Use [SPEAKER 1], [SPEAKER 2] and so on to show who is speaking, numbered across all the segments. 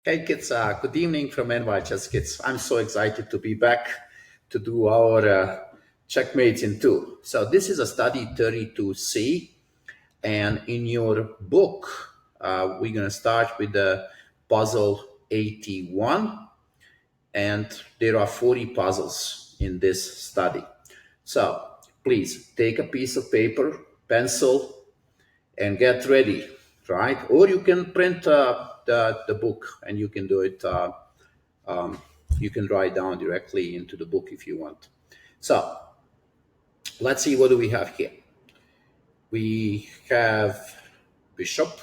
[SPEAKER 1] Hey kids, good evening from NYChessKids. I'm so excited to be back to do our checkmates in two. So this is a study 32C, and in your book, we're gonna start with the puzzle 81, and there are 40 puzzles in this study. So please take a piece of paper, pencil, and get ready, right? Or you can print the book and you can do it. You can write down directly into the book if you want. So let's see, what do we have here? We have bishop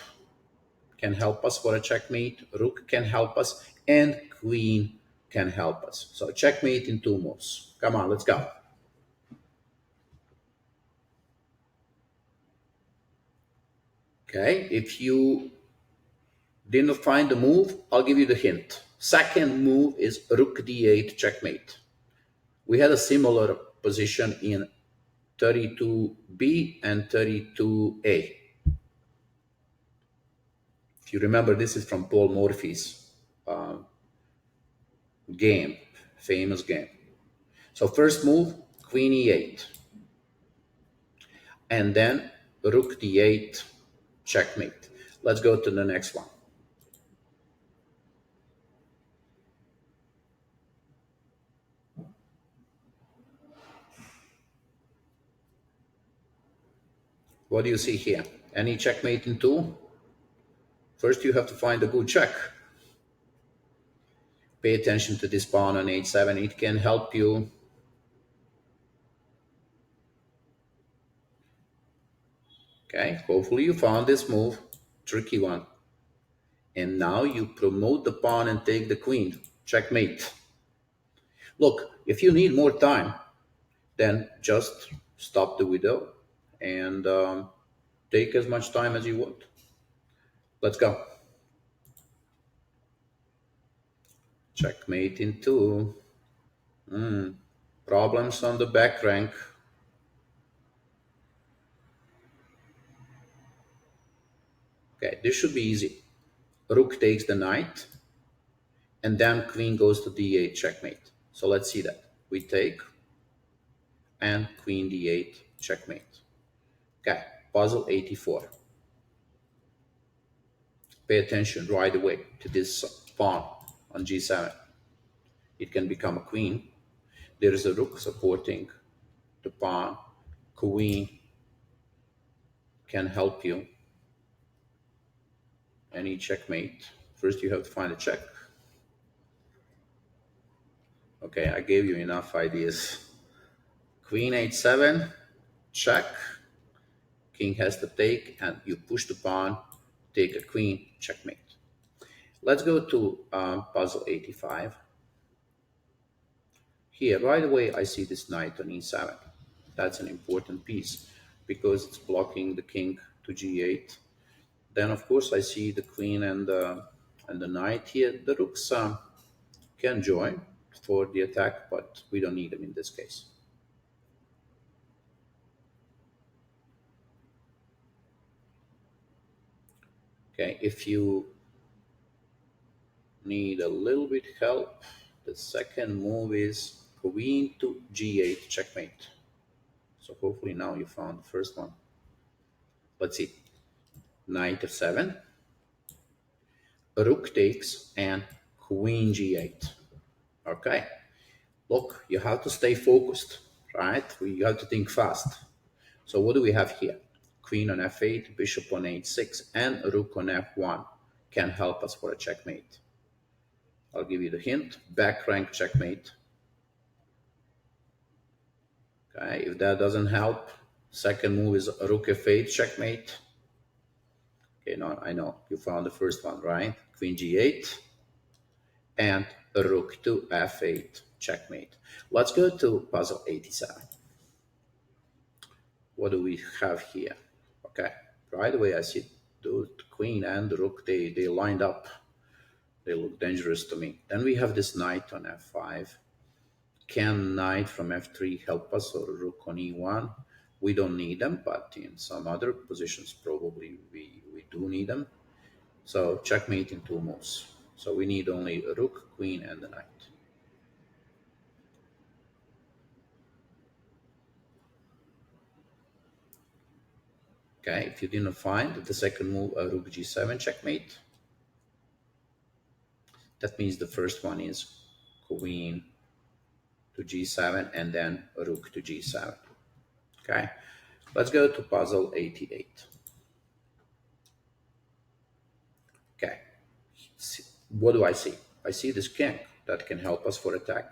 [SPEAKER 1] can help us for a checkmate, rook can help us, and queen can help us. So checkmate in two moves. Come on, let's go. Okay, if you didn't find the move, I'll give you the hint. Second move is rook d8 checkmate. We had a similar position in 32B and 32A. If you remember, this is from Paul Morphy's uh, game, famous game. So first move, queen e8, and then rook d8 checkmate. Let's go to the next one. What do you see here? Any checkmate in two? First, you have to find a good check. Pay attention to this pawn on h7. It can help you. Okay, hopefully you found this move. Tricky one. And now you promote the pawn and take the queen. Checkmate. Look, if you need more time, then just stop the video and take as much time as you want. Let's go. Checkmate in two. Problems on the back rank. Okay, this should be easy. Rook takes the knight, and then queen goes to d8 checkmate. So let's see that. We take, and queen d8 checkmate. Okay, puzzle 84. Pay attention right away to this pawn on g7. It can become a queen. There is a rook supporting the pawn. Queen can help you. Any checkmate. First, you have to find a check. Okay, I gave you enough ideas. Queen h7, check. King has to take, and you push the pawn, take a queen, checkmate. Let's go to puzzle 85. Here, right away, I see this knight on e7. That's an important piece because it's blocking the king to g8. Then, of course, I see the queen and the knight here. The rooks can join for the attack, but we don't need them in this case. Okay, if you need a little bit help, the second move is queen to g8 checkmate. So hopefully now you found the first one. Let's see. Knight f7, rook takes, and queen g8. Okay, look, you have to stay focused, right? You have to think fast. So what do we have here? Queen on f8, bishop on h6, and rook on f1 can help us for a checkmate. I'll give you the hint, back rank checkmate. Okay, if that doesn't help, second move is rook f8 checkmate. Okay, no, I know you found the first one, right? Queen g8 and rook to f8 checkmate. Let's go to puzzle 87. What do we have here? Okay, right away I see the queen and the rook, they lined up. They look dangerous to me. Then we have this knight on f5. Can knight from f3 help us, or rook on e1? We don't need them, but in some other positions probably we do need them. So checkmate in two moves. So we need only a rook, queen, and the knight. Okay, if you didn't find the second move, rook g7 checkmate, that means the first one is queen to g7 and then rook to g7. Okay, let's go to puzzle 88. Okay, what do I see? I see this king that can help us for attack.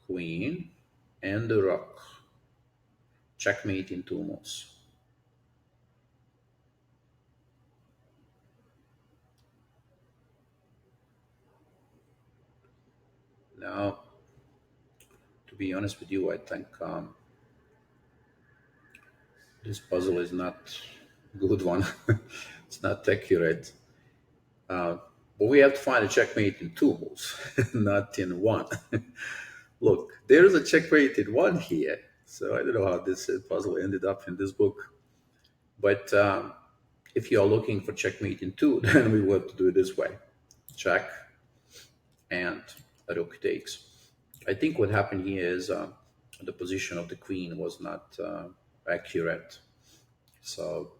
[SPEAKER 1] Queen and the rook. Checkmate in two moves. Now, to be honest with you, I think this puzzle is not a good one. It's not accurate. Uh, but we have to find a checkmate in two moves, not in one. Look, there is a checkmate in one here. So I don't know how this puzzle ended up in this book. But if you are looking for checkmate in two, then we will have to do it this way. Check and a rook takes. I think what happened here is the position of the queen was not accurate. So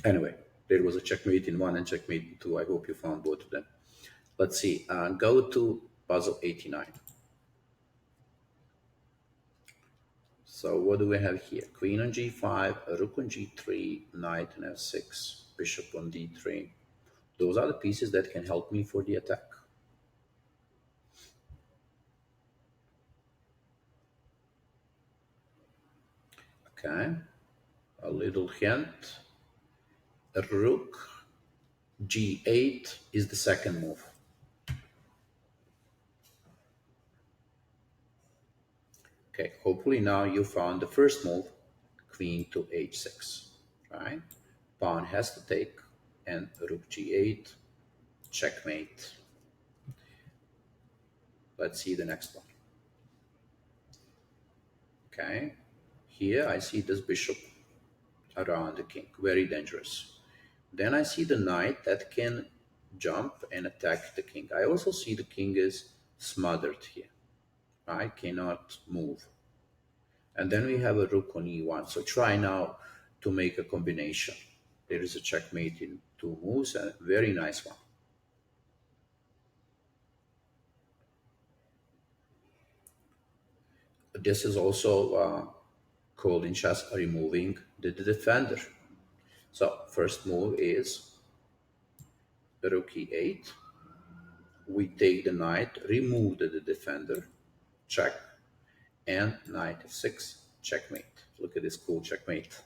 [SPEAKER 1] anyway, there was a checkmate in one and checkmate in two. I hope you found both of them. Let's see. Go to puzzle 89. So what do we have here? Queen on g5, rook on g3, knight on f6, bishop on d3. Those are the pieces that can help me for the attack. Okay, a little hint. Rook g8 is the second move. Okay, hopefully now you found the first move, queen to h6, right? Pawn has to take, and rook g8, checkmate. Let's see the next one. Okay, here I see this bishop around the king, very dangerous. Then I see the knight that can jump and attack the king. I also see the king is smothered here. I cannot move. And then we have a rook on e1. So try now to make a combination. There is a checkmate in two moves, a very nice one. This is also called in chess removing the defender. So first move is rook e8. We take the knight, remove the defender, check, and knight f6, checkmate. Look at this cool checkmate.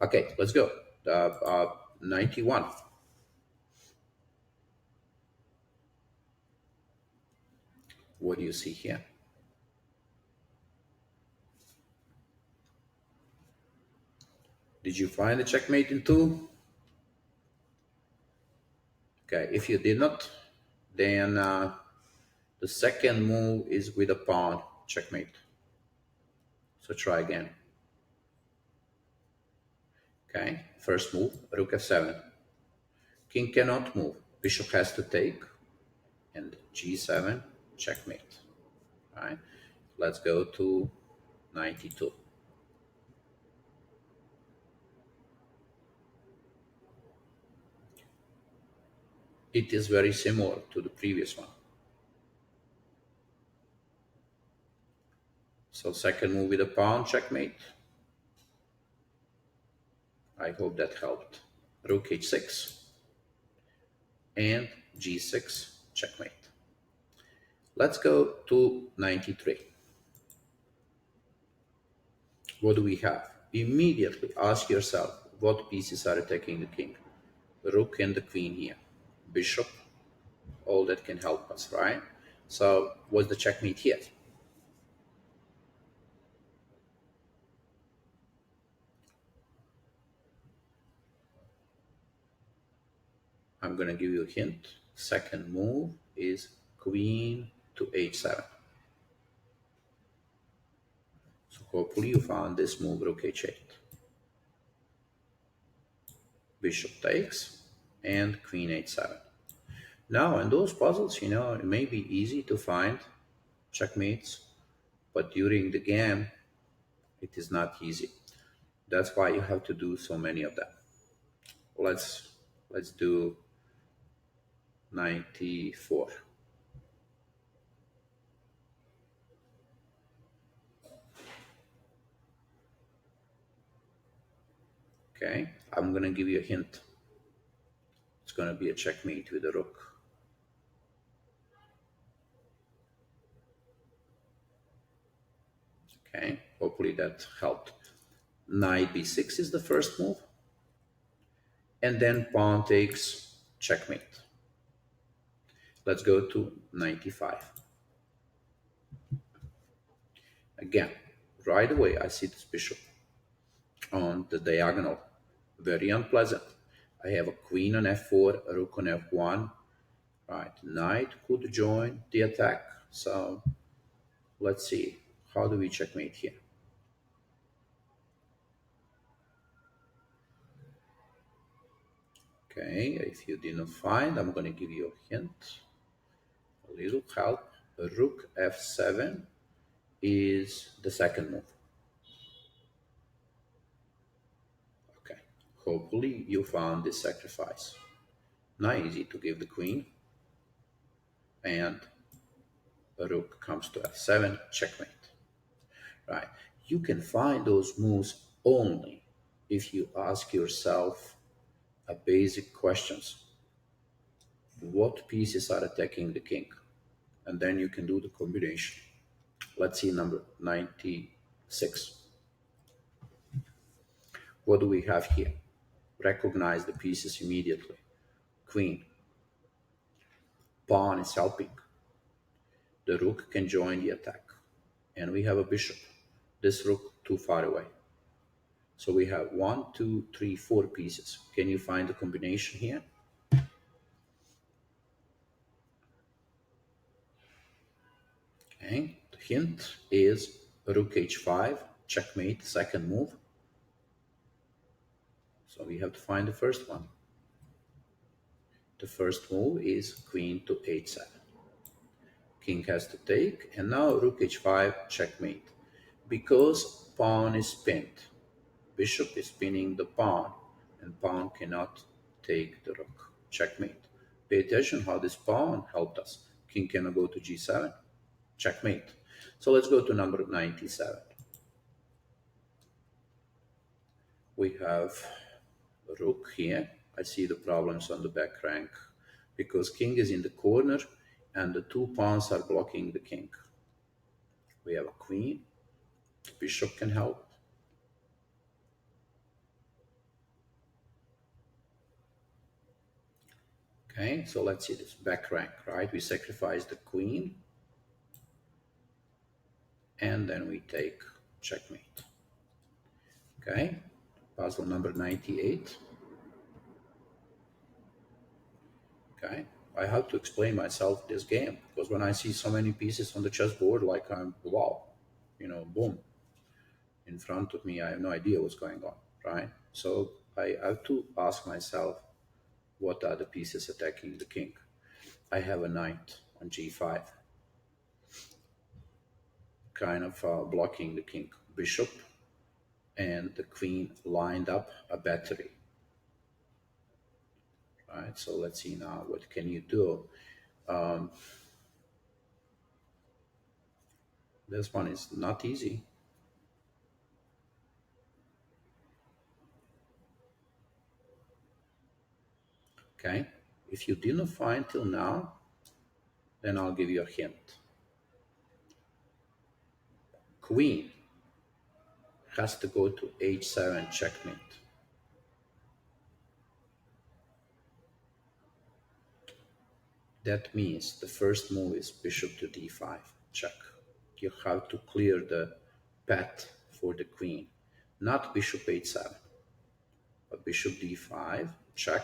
[SPEAKER 1] Okay, let's go. 91. What do you see here? Did you find the checkmate in two? Okay, if you did not, then the second move is with a pawn, checkmate. So try again. Okay, first move, rook f7. King cannot move, bishop has to take, and g7, checkmate. All right, let's go to 92. It is very similar to the previous one. So second move with a pawn, checkmate. I hope that helped. Rook h6 and g6, checkmate. Let's go to 93. What do we have? Immediately ask yourself what pieces are attacking the king. Rook and the queen here. Bishop, all that can help us, right? So what's the checkmate here? I'm going to give you a hint. Second move is queen to h7. So hopefully you found this move, rook h8. Bishop takes and queen h7. Now, in those puzzles, it may be easy to find checkmates, but during the game, it is not easy. That's why you have to do so many of them. Let's do 94. Okay, I'm gonna give you a hint. It's gonna be a checkmate with a rook. Okay, hopefully that helped. Knight b6 is the first move, and then pawn takes checkmate. Let's go to 95. Again, right away I see this bishop on the diagonal. Very unpleasant. I have a queen on f4, a rook on f1. Right, knight could join the attack. So let's see, how do we checkmate here? Okay, if you didn't find, I'm going to give you a hint, a little help. Rook f7 is the second move. Okay, hopefully you found this sacrifice. Not easy to give the queen, and a rook comes to f7, checkmate. Right, you can find those moves only if you ask yourself a basic questions. What pieces are attacking the king? And then you can do the combination. Let's see number 96. What do we have here? Recognize the pieces immediately. Queen. Pawn is helping. The rook can join the attack. And we have a bishop. This rook too far away. So we have 1, 2, 3, 4 pieces. Can you find the combination here? Okay, the hint is rook h5, checkmate, second move. So we have to find the first one. The first move is queen to h7. King has to take, and now rook h5, checkmate. Because pawn is pinned, bishop is pinning the pawn, and pawn cannot take the rook. Checkmate. Pay attention how this pawn helped us. King cannot go to g7. Checkmate. So let's go to number 97. We have a rook here. I see the problems on the back rank because king is in the corner and the two pawns are blocking the king. We have a queen. The bishop can help. Okay, so let's see this back rank, right? We sacrifice the queen and then we take checkmate. Okay, puzzle number 98. Okay, I have to explain myself this game because when I see so many pieces on the chessboard, like I'm, wow, boom, in front of me, I have no idea what's going on, right? So I have to ask myself, what are the pieces attacking the king? I have a knight on g5, kind of blocking the king. Bishop and the queen lined up a battery, right? So let's see now, what can you do? This one is not easy. Okay, if you didn't find till now, then I'll give you a hint. Queen has to go to h7, checkmate. That means the first move is bishop to d5, check. You have to clear the path for the queen, not bishop h7, but bishop d5, check.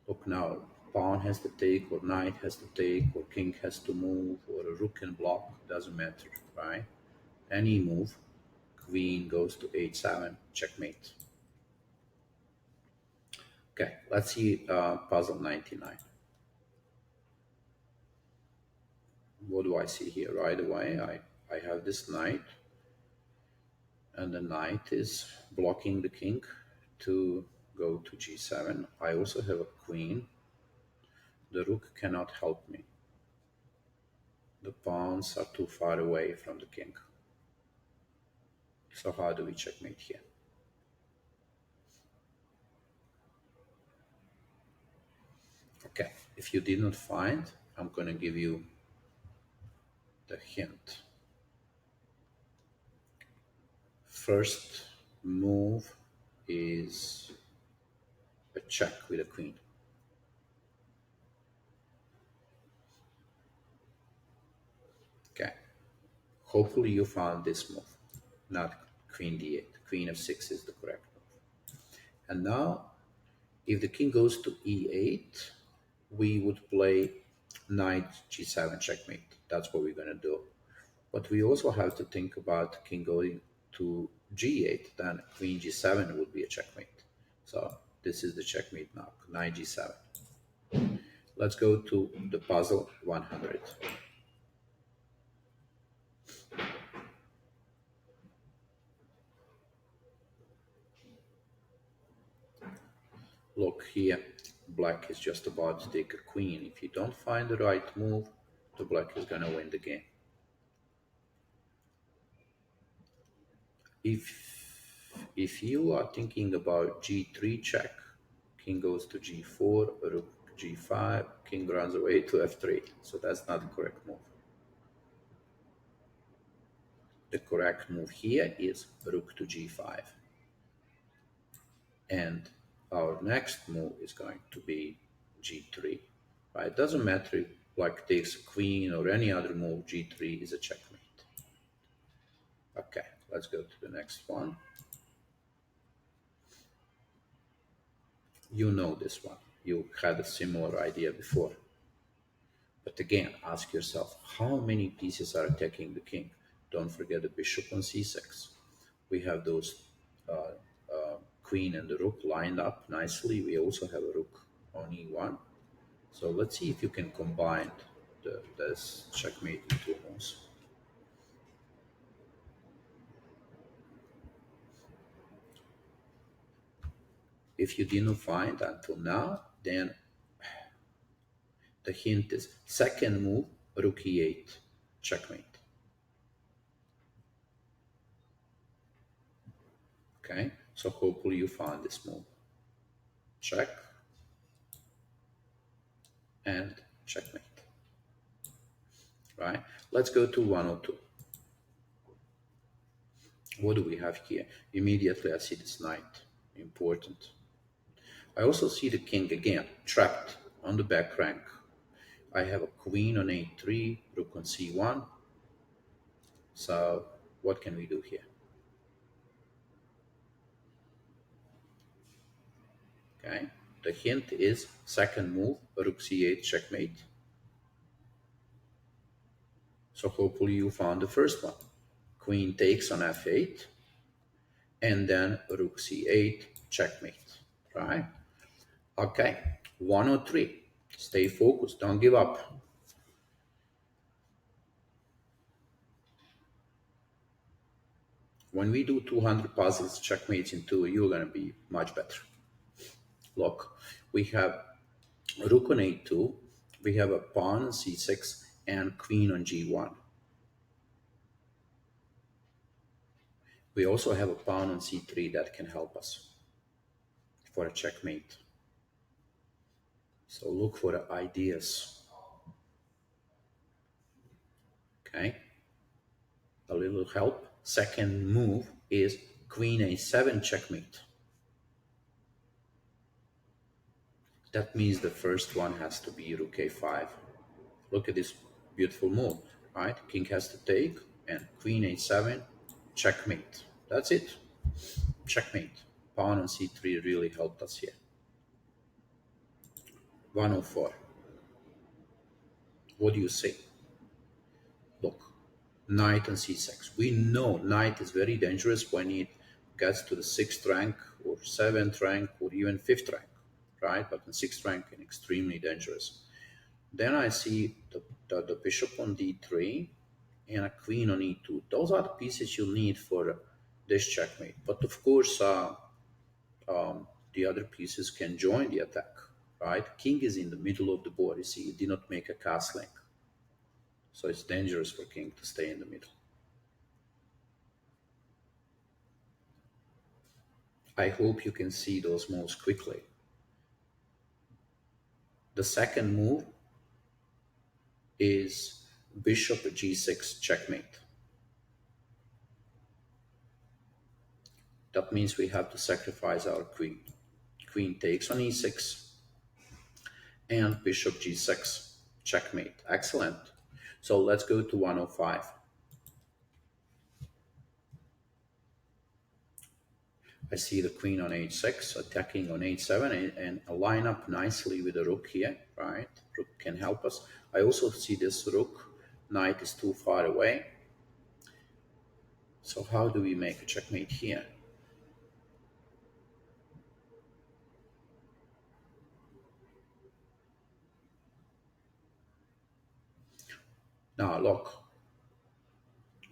[SPEAKER 1] Look now, pawn has to take, or knight has to take, or king has to move, or a rook can block, doesn't matter, right? Any move, queen goes to h7, checkmate. Okay, let's see puzzle 99. What do I see here? Right away, I have this knight, and the knight is blocking the king to go to g7. I also have a queen. The rook cannot help me. The pawns are too far away from the king. So how do we checkmate here? Okay, if you did not find, I'm going to give you the hint. First move is a check with a queen. Okay, hopefully you found this move, not queen d8. Queen f6 is the correct move. And now, if the king goes to e8, we would play knight g7 checkmate. That's what we're going to do. But we also have to think about king going to g8, then queen g7 would be a checkmate. So this is the checkmate now, knight g7. Let's go to the puzzle 100. Look here, black is just about to take a queen. If you don't find the right move, the black is going to win the game. If you are thinking about g3 check, king goes to g4, rook g5, king runs away to f3. So that's not the correct move. The correct move here is rook to g5. And our next move is going to be g3. Right? It doesn't matter if black takes a queen or any other move, g3 is a checkmate. Okay, let's go to the next one. You know this one. You had a similar idea before. But again, ask yourself, how many pieces are attacking the king? Don't forget the bishop on c6. We have those queen and the rook lined up nicely. We also have a rook on e1. So let's see if you can combine this checkmate in two moves. If you didn't find until now, then the hint is second move, rook e8, checkmate. Okay, so hopefully you found this move. Check and checkmate. Right, let's go to 102. What do we have here? Immediately I see this knight, important. I also see the king again, trapped on the back rank. I have a queen on a3, rook on c1. So what can we do here? Okay, the hint is second move, rook c8, checkmate. So hopefully you found the first one. Queen takes on f8, and then rook c8, checkmate, right? Okay, 103. Stay focused, don't give up. When we do 200 puzzles, checkmates in two, you're going to be much better. Look, we have rook on a2, we have a pawn on c6, and queen on g1. We also have a pawn on c3 that can help us for a checkmate. So look for the ideas. Okay, a little help. Second move is queen a7, checkmate. That means the first one has to be rook a5. Look at this beautiful move, right? King has to take, and queen a7, checkmate. That's it, checkmate. Pawn on c3 really helped us here. 104. What do you say? Look, knight on c6. We know knight is very dangerous when it gets to the 6th rank or 7th rank or even 5th rank, right? But in 6th rank, it's extremely dangerous. Then I see the the bishop on d3 and a queen on e2. Those are the pieces you need for this checkmate. But of course, the other pieces can join the attack, right? King is in the middle of the board. You see, he did not make a castling. So it's dangerous for king to stay in the middle. I hope you can see those moves quickly. The second move is bishop g6 checkmate. That means we have to sacrifice our queen. Queen takes on e6 and bishop g6 checkmate. Excellent. So let's go to 105. I see the queen on h6, attacking on h7, and line up nicely with the rook here, right? Rook can help us. I also see this rook. Knight is too far away. So how do we make a checkmate here? Now look,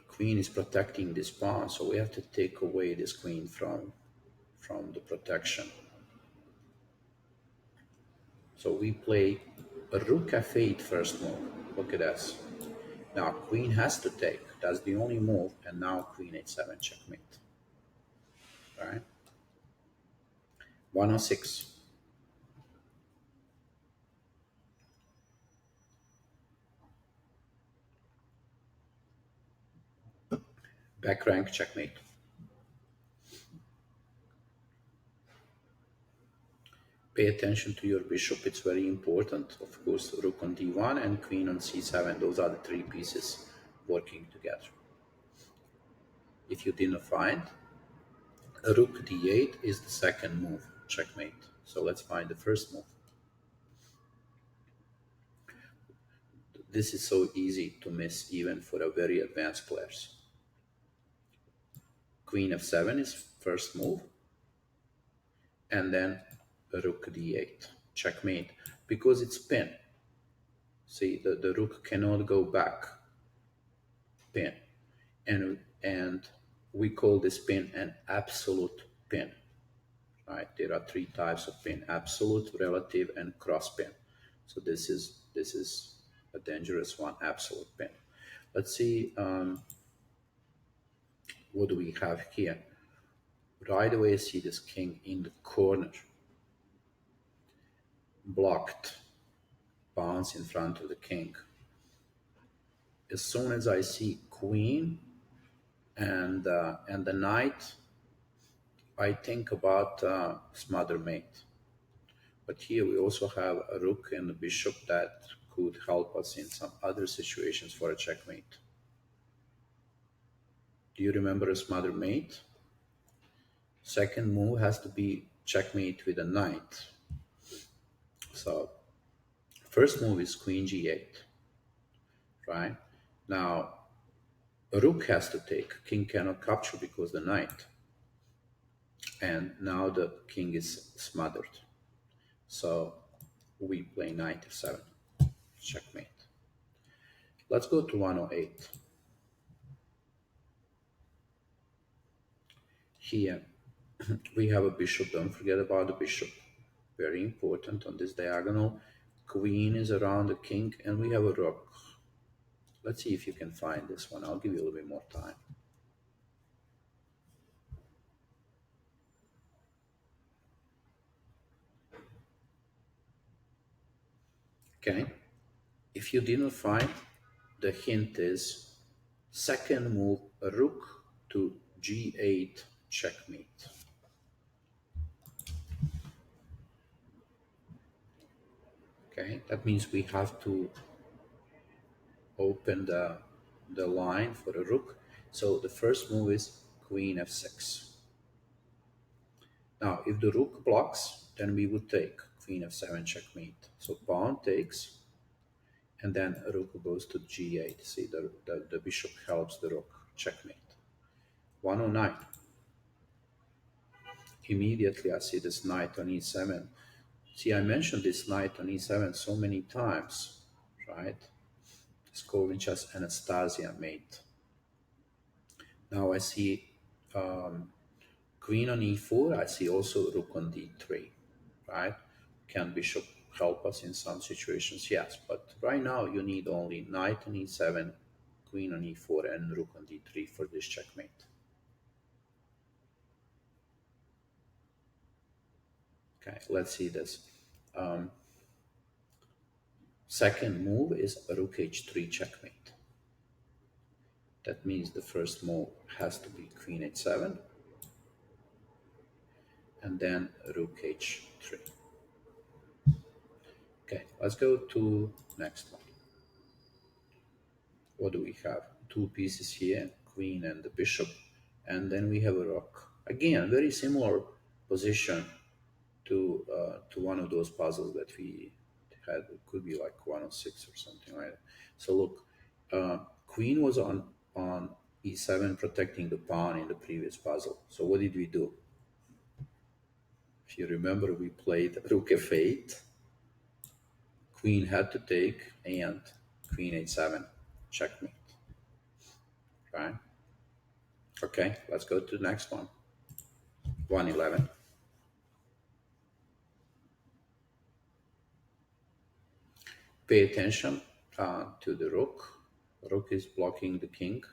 [SPEAKER 1] queen is protecting this pawn, so we have to take away this queen from the protection. So we play a rook f8 first move. Look at this. Now queen has to take. That's the only move, and now queen h7 checkmate. All right. 106. Back rank checkmate. Pay attention to your bishop, it's very important. Of course, rook on d1 and queen on c7, those are the three pieces working together. If you didn't find, rook d8 is the second move, checkmate. So let's find the first move. This is so easy to miss even for a very advanced players. Queen f7 is first move, and then rook d8, checkmate, because it's pin. See, the rook cannot go back, pin, and we call this pin an absolute pin, right? There are three types of pin: absolute, relative, and cross pin. So this is a dangerous one, absolute pin. Let's see, what do we have here? Right away, I see this king in the corner, blocked, pawns in front of the king. As soon as I see queen and the knight, I think about smother mate. But here we also have a rook and a bishop that could help us in some other situations for a checkmate. Do you remember a smother mate? Second move has to be checkmate with a knight. So first move is queen g8, right? Now a rook has to take, king cannot capture because the knight. And now the king is smothered. So we play knight f7, checkmate. Let's go to 108. Here we have a bishop. Don't forget about the bishop. Very important on this diagonal. Queen is around the king, and we have a rook. Let's see if you can find this one. I'll give you a little bit more time. Okay. If you didn't find, the hint is second move, rook to g8 checkmate. Okay, that means we have to open the line for a rook. So the first move is queen f6. Now, if the rook blocks, then we would take queen f7 checkmate. So pawn takes, and then rook goes to g8. See, the bishop helps the rook, checkmate. 109. Immediately I see this knight on e7. See, I mentioned this knight on e7 so many times, right? It's called in chess Anastasia mate. Now I see queen on e4. I see also rook on d3, right? Can bishop help us in some situations? Yes, but right now you need only knight on e7, queen on e4, and rook on d3 for this checkmate. Okay, let's see this. Second move is rook h3 checkmate. That means the first move has to be queen h7 and then rook h3. Okay, let's go to next one. What do we have? Two pieces here, queen and the bishop, and then we have a rook. Again, very similar position to one of those puzzles that we had. It could be like 106 or something like that. So look, queen was on e7 protecting the pawn in the previous puzzle. So what did we do? If you remember, we played rook f8, queen had to take, and queen h7, checkmate, right? Okay, let's go to the next one. 111. Pay attention to the rook. Rook is blocking the king,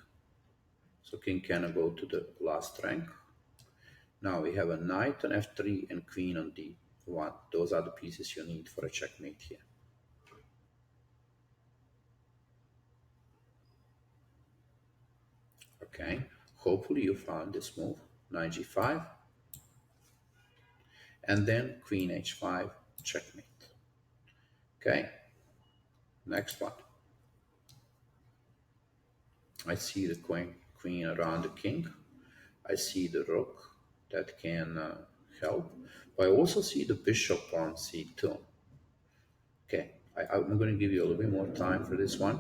[SPEAKER 1] so king cannot go to the last rank. Now we have a knight on f3 and queen on d1. Those are the pieces you need for a checkmate here. Okay, hopefully you found this move. Knight g5, and then queen h5, checkmate. Okay, next one. I see the queen around the king. I see the rook that can help. But I also see the bishop on c2. Okay, I'm going to give you a little bit more time for this one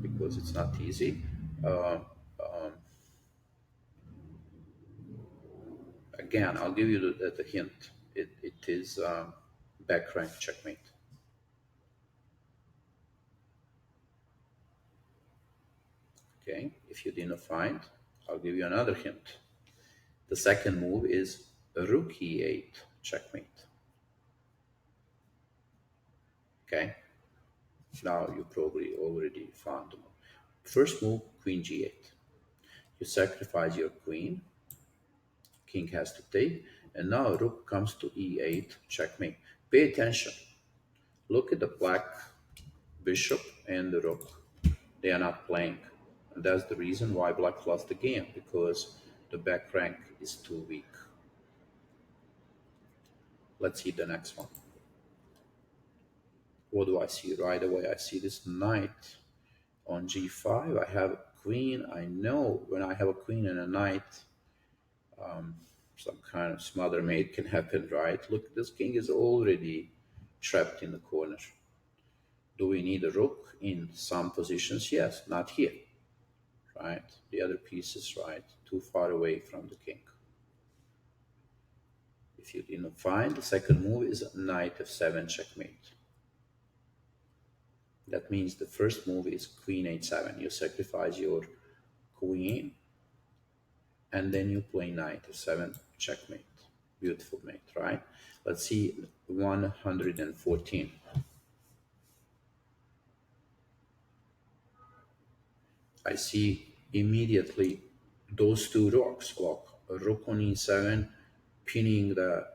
[SPEAKER 1] because it's not easy. Again, I'll give you the hint. It is back rank checkmate. Okay, if you didn't find, I'll give you another hint. The second move is rook e8 checkmate. Okay, now you probably already found the move. First move, queen g8. You sacrifice your queen, king has to take, and now rook comes to e8, checkmate. Pay attention. Look at the black bishop and the rook. They are not playing. And that's the reason why black lost the game, because the back rank is too weak. Let's see the next one. What do I see right away? I see this knight on g5. I have a queen. I know when I have a queen and a knight, some kind of smother mate can happen, right? Look, this king is already trapped in the corner. Do we need a rook in some positions? Yes, not here, right? The other pieces, right, too far away from the king. If you didn't find, the second move is knight f7 checkmate. That means the first move is queen h7. You sacrifice your queen, and then you play knight f7 checkmate. Beautiful mate, right? Let's see 114. I see immediately those two rocks, rook on e7, pinning the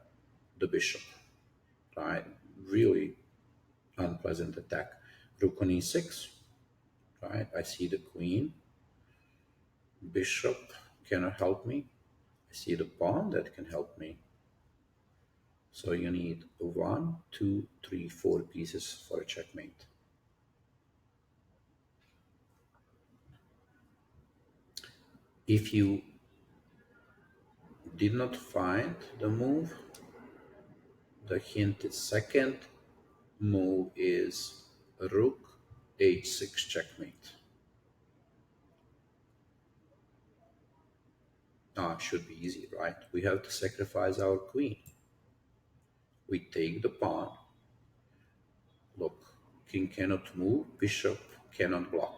[SPEAKER 1] bishop, right? Really unpleasant attack. Rook on e6, right? I see the queen, bishop cannot help me. I see the pawn that can help me. So you need 1, 2, 3, 4 pieces for a checkmate. If you did not find the move, the hint is second move is rook h6 checkmate. Should be easy, right? We have to sacrifice our queen. We take the pawn. Look, king cannot move, bishop cannot block.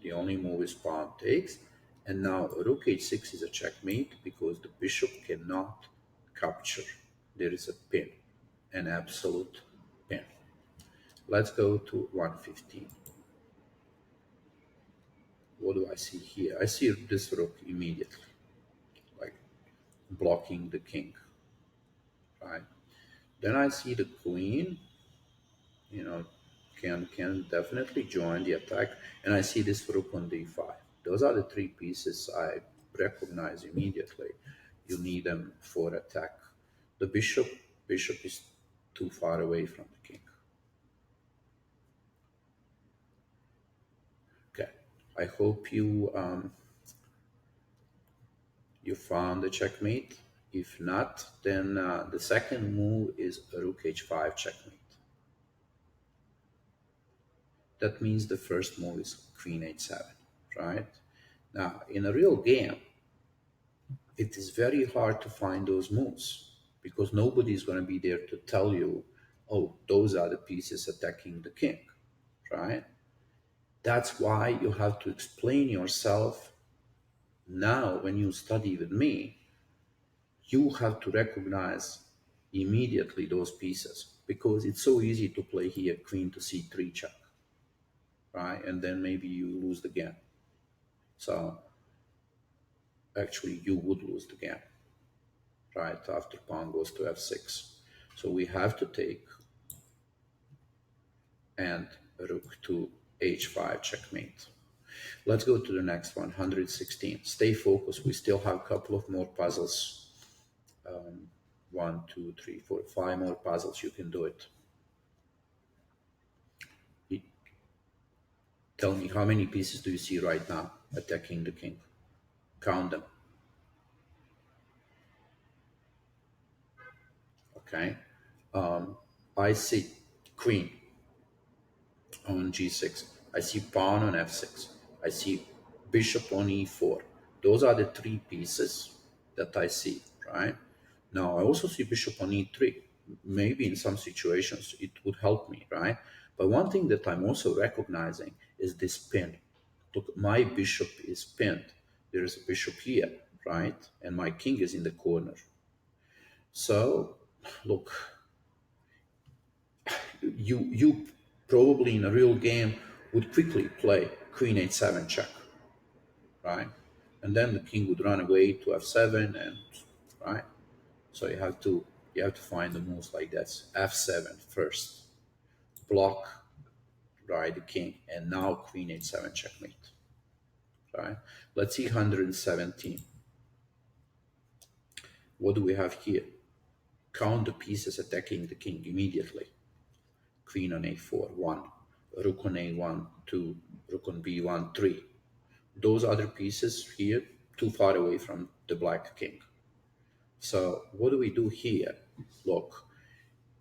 [SPEAKER 1] The only move is pawn takes. And now rook h6 is a checkmate because the bishop cannot capture. There is a pin, an absolute pin. Let's go to 115. What do I see here? I see this rook immediately, like blocking the king, right? Then I see the queen, you know, can definitely join the attack, and I see this rook on d5. Those are the three pieces I recognize immediately. You need them for attack. The bishop is too far away from the king. Okay, I hope you found the checkmate. If not, then the second move is rook h5 checkmate. That means the first move is queen h7, right? Now, in a real game, it is very hard to find those moves because nobody is going to be there to tell you, oh, those are the pieces attacking the king, right? That's why you have to explain yourself. Now, when you study with me, you have to recognize immediately those pieces because it's so easy to play here queen to c3 check, right? And then maybe you lose the game. So actually you would lose the game, right? After pawn goes to f6. So we have to take and rook to h5 checkmate. Let's go to the next one, 116. Stay focused. We still have a couple of more puzzles. 1, 2, 3, 4, 5 more puzzles. You can do it. Tell me, how many pieces do you see right now attacking the king? Count them. Okay. I see queen on g6. I see pawn on f6. I see bishop on e4. Those are the three pieces that I see, right? Now, I also see bishop on e3. Maybe in some situations it would help me, right? But one thing that I'm also recognizing is this pin. Look, my bishop is pinned. There is a bishop here, right? And my king is in the corner. So, look, you probably in a real game would quickly play queen h7 check, right? And then the king would run away to f7, and right. So you have to find the moves like this. f7 first, block, right, the king, and now queen h7 checkmate, right? Let's see 117. What do we have here? Count the pieces attacking the king immediately. Queen on a4, 1. Rook on a1, 2. Rook on b1, 3. Those other pieces here, too far away from the black king. So what do we do here? Look,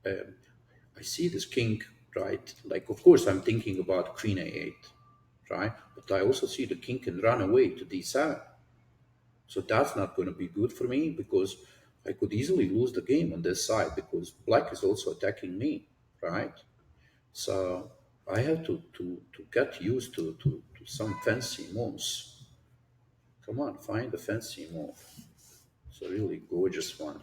[SPEAKER 1] I see this king, right? Like, of course, I'm thinking about queen a8, right? But I also see the king can run away to d7. So that's not going to be good for me because I could easily lose the game on this side because black is also attacking me, right? So I have to get used to some fancy moves. Come on, find a fancy move. It's a really gorgeous one.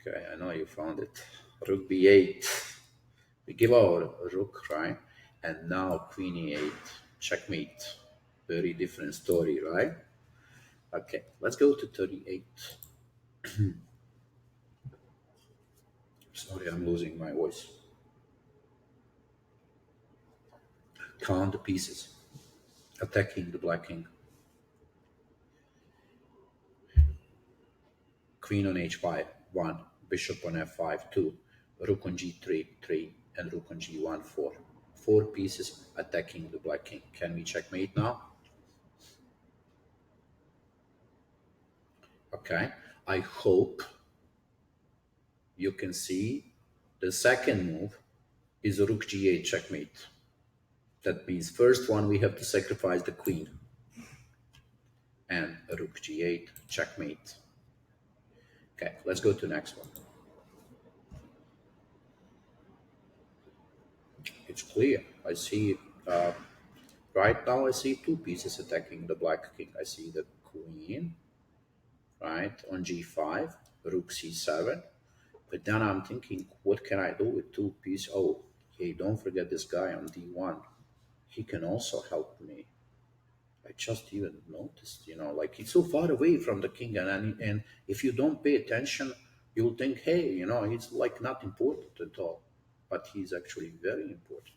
[SPEAKER 1] Okay, I know you found it. Rook b8. We give our rook, right? And now queen e8. Checkmate. Very different story, right? Okay, let's go to 38. Sorry, I'm losing my voice. Count the pieces. Attacking the black king. Queen on h5, 1. Bishop on f5, 2. Rook on g3, 3. And rook on g1, 4. 4 pieces attacking the black king. Can we checkmate now? Okay. I hope you can see the second move is rook g8 checkmate. That means first one we have to sacrifice the queen. And rook g8 checkmate. Okay, let's go to the next one. It's clear. I see uh, right now. I see two pieces attacking the black king. I see the queen, right, on g5, rook c7. But then I'm thinking, what can I do with two pieces? Oh, hey, don't forget this guy on d1. He can also help me. I just even noticed, like he's so far away from the king, and if you don't pay attention, you'll think, hey, he's like not important at all, but he's actually very important.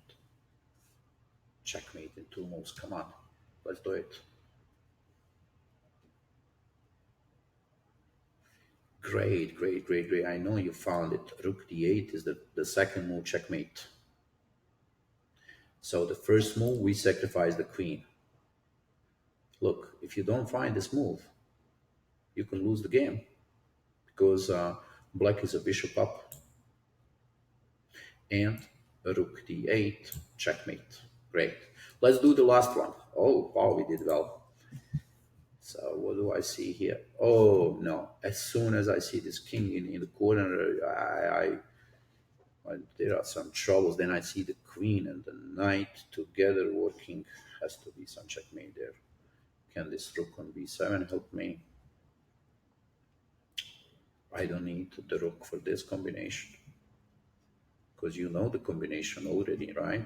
[SPEAKER 1] Checkmate in two moves. Come on, let's do it. Great, great, great, great. I know you found it. Rook d8 is the second move. Checkmate. So the first move, we sacrifice the queen. Look, if you don't find this move, you can lose the game because black is a bishop up and rook d8, checkmate. Great. Let's do the last one. Oh, wow, we did well. So what do I see here? Oh, no. As soon as I see this king in the corner, there are some troubles. Then I see the queen and the knight together working. Has to be some checkmate there. Can this rook on b7 help me? I don't need the rook for this combination because you know the combination already, right?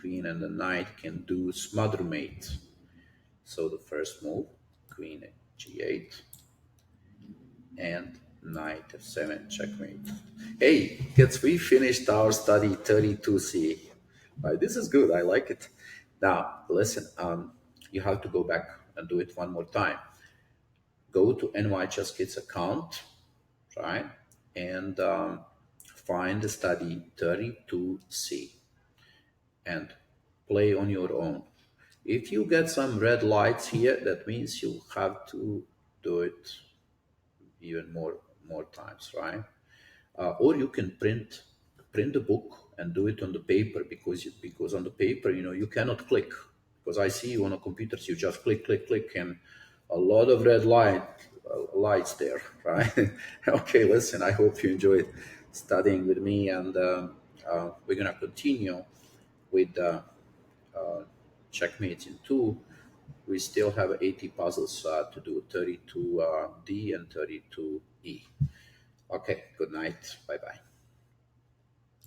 [SPEAKER 1] Queen and the knight can do smother mate. So the first move, queen g8 and knight f7 checkmate. Hey, kids, we finished our study 32C. This is good. I like it. Now, listen, you have to go back and do it one more time. Go to NYChessKids account, right? And find the study 32C and play on your own. If you get some red lights here, that means you have to do it even more times, right? Or you can print the book and do it on the paper because on the paper you cannot click because I see you on a computers you just click click click and a lot of red lights there, right? Okay, listen, I hope you enjoyed studying with me, and we're gonna continue with checkmates in two. We still have 80 puzzles to do, 32D and 32E. Okay, good night. Bye bye.